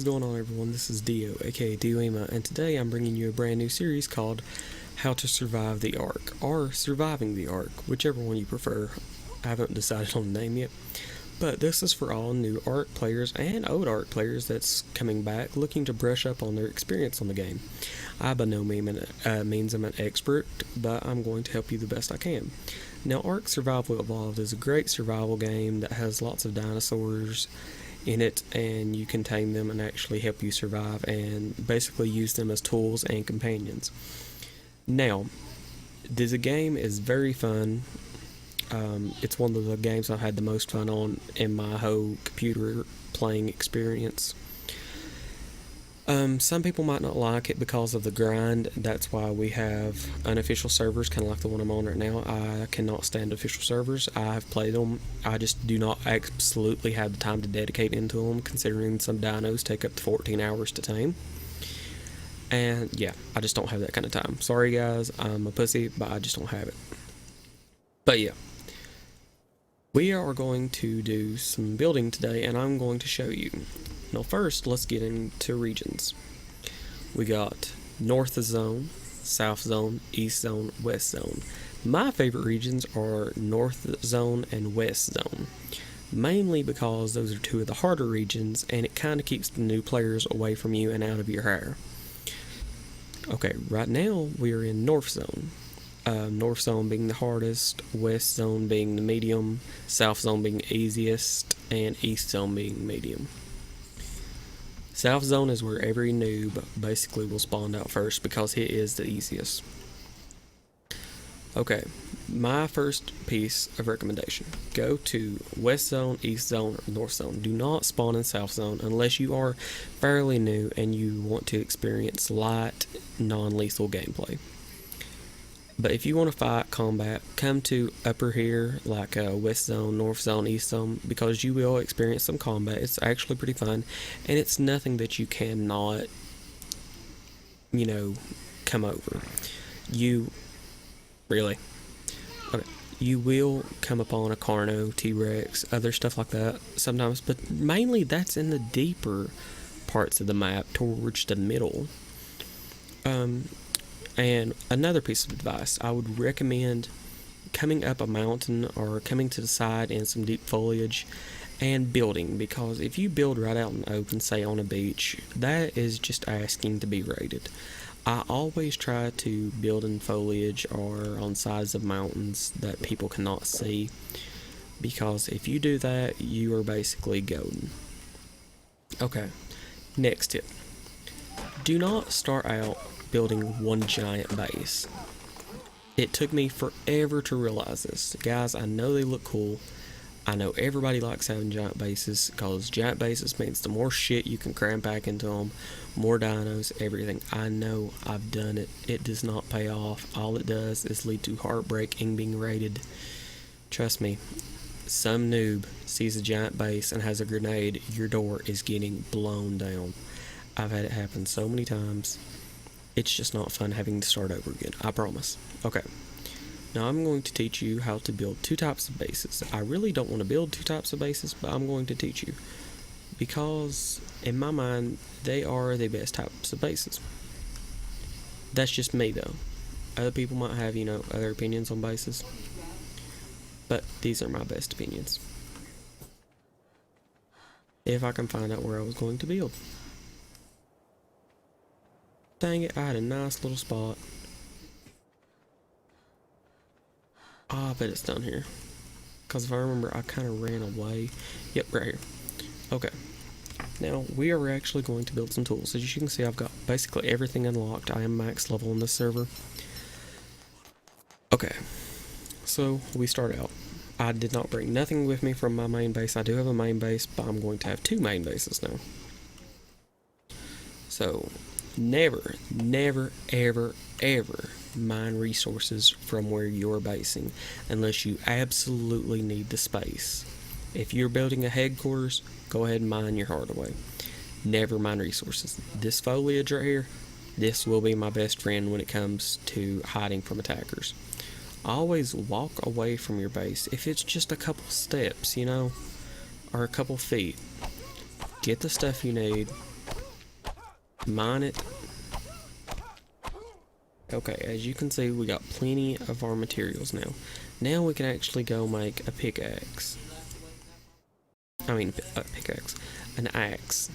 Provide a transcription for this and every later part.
is going on, everyone? This is Dio, aka Dioimai, and today I'm bringing you a brand new series called How to Survive the ARK, or Surviving the ARK, whichever one you prefer. I haven't decided on the name yet. But this is for all new ARK players and old ARK players that's coming back looking to brush up on their experience on the game. I by no means am an expert, but I'm going to help you the best I can. Now, ARK Survival Evolved is a great survival game that has lots of dinosaurs in it, and you can tame them and actually help you survive and basically use them as tools and companions. Now, the game is very fun. It's one of the games I've had the most fun on in my whole computer playing experience. Some people might not like it because of the grind. That's why we have unofficial servers, kind of like the one I'm on right now. I cannot stand official servers. I've played them. I just do not absolutely have the time to dedicate into them, considering some dinos take up to 14 hours to tame. And yeah, I just don't have that kind of time. Sorry guys, I'm a pussy, but I just don't have it. But yeah. We are going to do some building today, and I'm going to show you. Now first, let's get into regions. We got North Zone, South Zone, East Zone, West Zone. My favorite regions are North Zone and West Zone, mainly because those are two of the harder regions, and it kind of keeps the new players away from you and out of your hair. Okay, right now we are in North Zone. North Zone being the hardest, West Zone being the medium, South Zone being the easiest, and East Zone being medium. South Zone is where every noob basically will spawn out first because it is the easiest. Okay, my first piece of recommendation. Go to West Zone, East Zone, or North Zone. Do not spawn in South Zone unless you are fairly new and you want to experience light, non-lethal gameplay. But if you want to fight combat, come to upper here, like West Zone, North Zone, East Zone, because you will experience some combat. It's actually pretty fun, and it's nothing that you cannot, come over. Really? Okay. You will come upon a Carno, T-Rex, other stuff like that sometimes, but mainly that's in the deeper parts of the map towards the middle. And another piece of advice, I would recommend coming up a mountain or coming to the side in some deep foliage and building, because if you build right out in the open, say on a beach, that is just asking to be raided. I always try to build in foliage or on sides of mountains that people cannot see, because if you do that, you are basically golden. Okay, next tip. Do not start out building one giant base. It took me forever to realize this. Guys, I know they look cool. I know everybody likes having giant bases, because giant bases means the more shit you can cram back into them, more dinos, everything. I know, I've done it. It does not pay off. All it does is lead to heartbreak and being raided. Trust me, some noob sees a giant base and has a grenade, your door is getting blown down. I've had it happen so many times. It's just not fun having to start over again, I promise. Okay, now I'm going to teach you how to build two types of bases. I really don't want to build two types of bases, but I'm going to teach you, because in my mind, they are the best types of bases. That's just me though. Other people might have, other opinions on bases, but these are my best opinions. If I can find out where I was going to build. Dang it, I had a nice little spot. Oh, I bet it's down here. Because if I remember, I kind of ran away. Yep, right here. Okay. Now, we are actually going to build some tools. As you can see, I've got basically everything unlocked. I am max level on this server. Okay. So, we start out. I did not bring nothing with me from my main base. I do have a main base, but I'm going to have two main bases now. So, never, ever mine resources from where you're basing unless you absolutely need the space. If you're building a headquarters, go ahead and mine your heart away. Never mine resources. This foliage right here, this will be my best friend when it comes to hiding from attackers. Always walk away from your base. If it's just a couple steps, or a couple feet, get the stuff you need, mine it. Okay, as you can see, we got plenty of our materials now. Now we can actually go make a pickaxe. I mean, a pickaxe. An axe.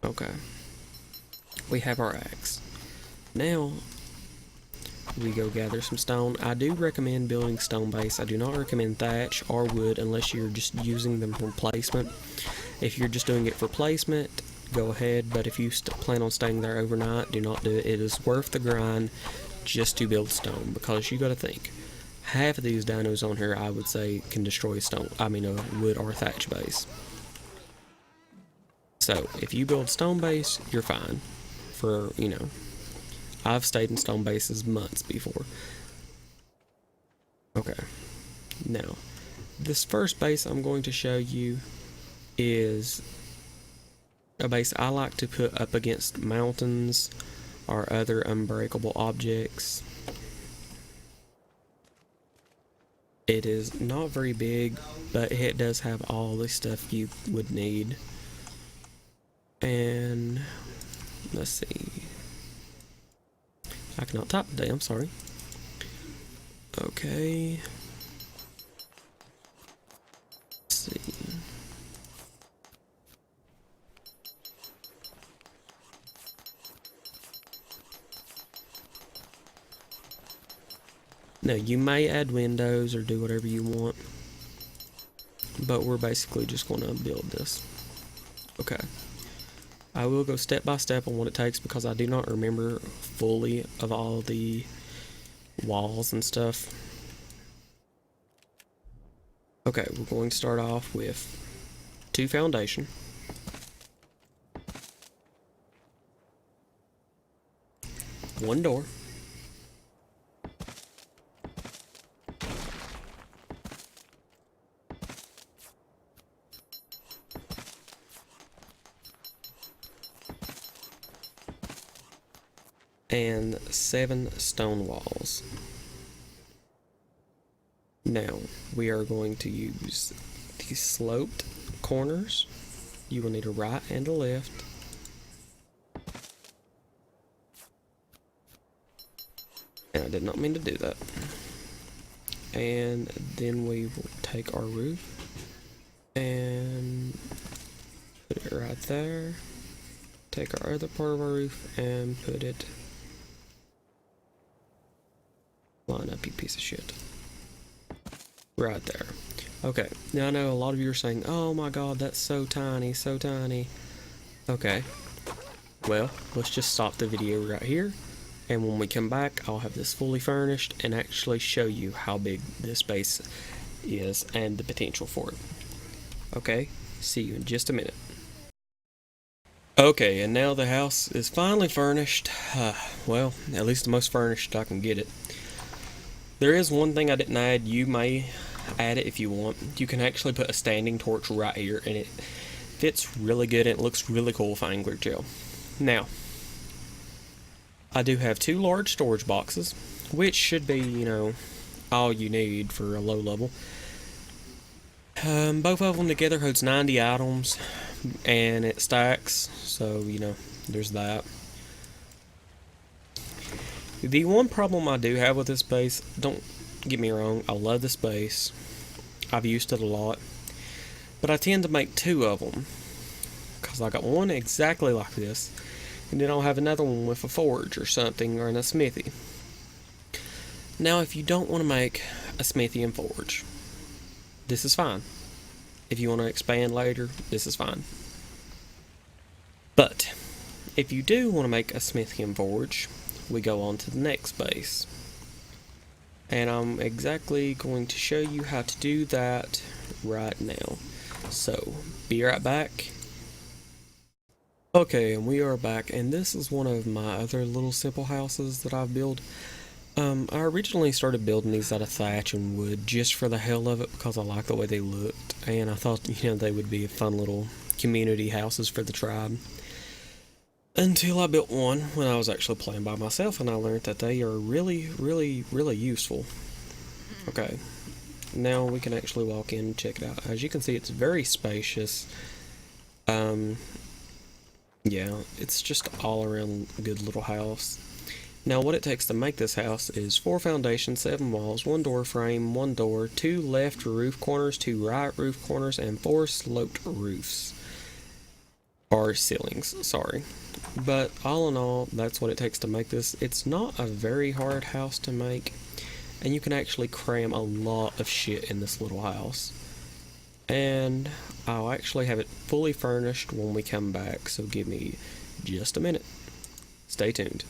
Okay. We have our axe. Now, we go gather some stone. I do recommend building stone base. I do not recommend thatch or wood unless you're just using them for placement. If you're just doing it for placement, go ahead, but if you plan on staying there overnight, do not do it. It is worth the grind just to build stone, because you got to think, half of these dinos on here, I would say, can destroy a wood or thatch base. So if you build stone base, you're fine. For, I've stayed in stone bases months before. Okay, now this first base I'm going to show you is a base I like to put up against mountains or other unbreakable objects. It is not very big, but it does have all the stuff you would need. And let's see, I cannot type today, I'm sorry. Okay, let's see. Now, you may add windows or do whatever you want, but we're basically just going to build this. Okay. I will go step by step on what it takes, because I do not remember fully of all the walls and stuff. Okay, we're going to start off with 2 foundation. One door. And 7 stone walls. Now, we are going to use the sloped corners. You will need a right and a left. And I did not mean to do that. And then we will take our roof and put it right there. Take our other part of our roof and put it. Line up, you piece of shit. Right there. Okay, now I know a lot of you are saying, oh my god, that's so tiny, so tiny. Okay, well, let's just stop the video right here, and when we come back, I'll have this fully furnished and actually show you how big this base is and the potential for it. Okay, see you in just a minute. Okay, and now the house is finally furnished. Well, at least the most furnished I can get it. There is one thing I didn't add. You may add it if you want. You can actually put a standing torch right here, and it fits really good and it looks really cool with angler gel. Now, I do have 2 large storage boxes, which should be, all you need for a low level. Both of them together holds 90 items, and it stacks, so, there's that. The one problem I do have with this base, don't get me wrong, I love this base. I've used it a lot. But I tend to make 2 of them, because I got one exactly like this, and then I'll have another one with a forge or something, or in a smithy. Now, if you don't want to make a smithy and forge, this is fine. If you want to expand later, this is fine. But, if you do want to make a smithy and forge, we go on to the next base. And I'm exactly going to show you how to do that right now. So, be right back. Okay, and we are back, and this is one of my other little simple houses that I've built. I originally started building these out of thatch and wood just for the hell of it, because I like the way they looked, and I thought, they would be fun little community houses for the tribe. Until I built one when I was actually playing by myself, and I learned that they are really, really, really useful. Okay, now we can actually walk in and check it out. As you can see, it's very spacious. Yeah, it's just all around a good little house. Now, what it takes to make this house is 4 foundations, 7 walls, 1 door frame, 1 door, 2 left roof corners, 2 right roof corners, and 4 sloped roofs. Or ceilings, sorry. But all in all, that's what it takes to make this. It's not a very hard house to make, and you can actually cram a lot of shit in this little house. And I'll actually have it fully furnished when we come back, so give me just a minute. Stay tuned.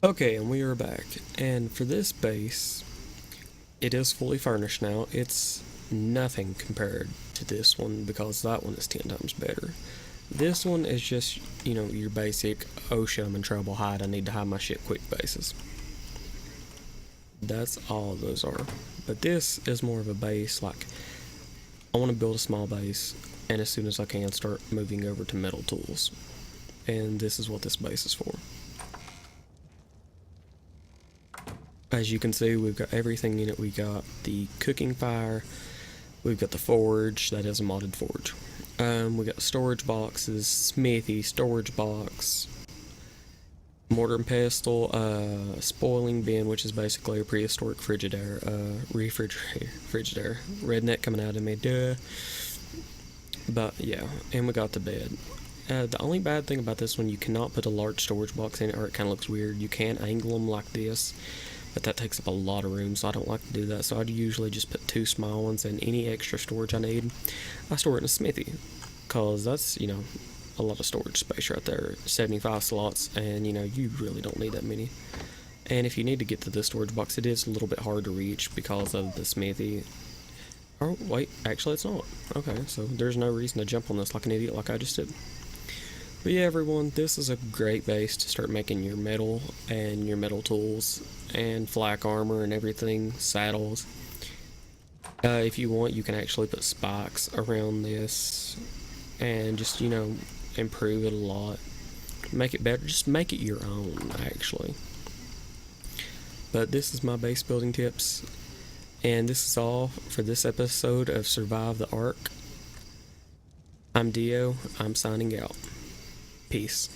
Okay, and we are back. And for this base, it is fully furnished now. It's nothing compared to this one because that one is 10 times better. This one is just, your basic, oh shit, I'm in trouble, hide, I need to hide my shit quick bases. That's all those are. But this is more of a base, like, I want to build a small base, and as soon as I can, start moving over to metal tools. And this is what this base is for. As you can see, we've got everything in it. We got the cooking fire, we've got the forge, that is a modded forge. We got storage boxes, smithy, storage box, mortar and pestle, spoiling bin, which is basically a prehistoric Frigidaire. Redneck coming out of me, duh. But yeah, and we got the bed. The only bad thing about this one, you cannot put a large storage box in it or it kind of looks weird. You can angle them like this, but that takes up a lot of room, so I don't like to do that. So I'd usually just put 2 small ones, and any extra storage I need, I store it in a smithy, because that's, a lot of storage space right there. 75 slots, and you really don't need that many. And if you need to get to the storage box, it is a little bit hard to reach because of the smithy. Oh, wait, actually it's not. Okay, so there's no reason to jump on this like an idiot like I just did. But yeah, everyone, this is a great base to start making your metal and your metal tools and flak armor and everything, saddles. If you want, you can actually put spikes around this and just, improve it a lot. Make it better, just make it your own, actually. But this is my base building tips, and this is all for this episode of Survive the ARK. I'm Dio, I'm signing out. Peace.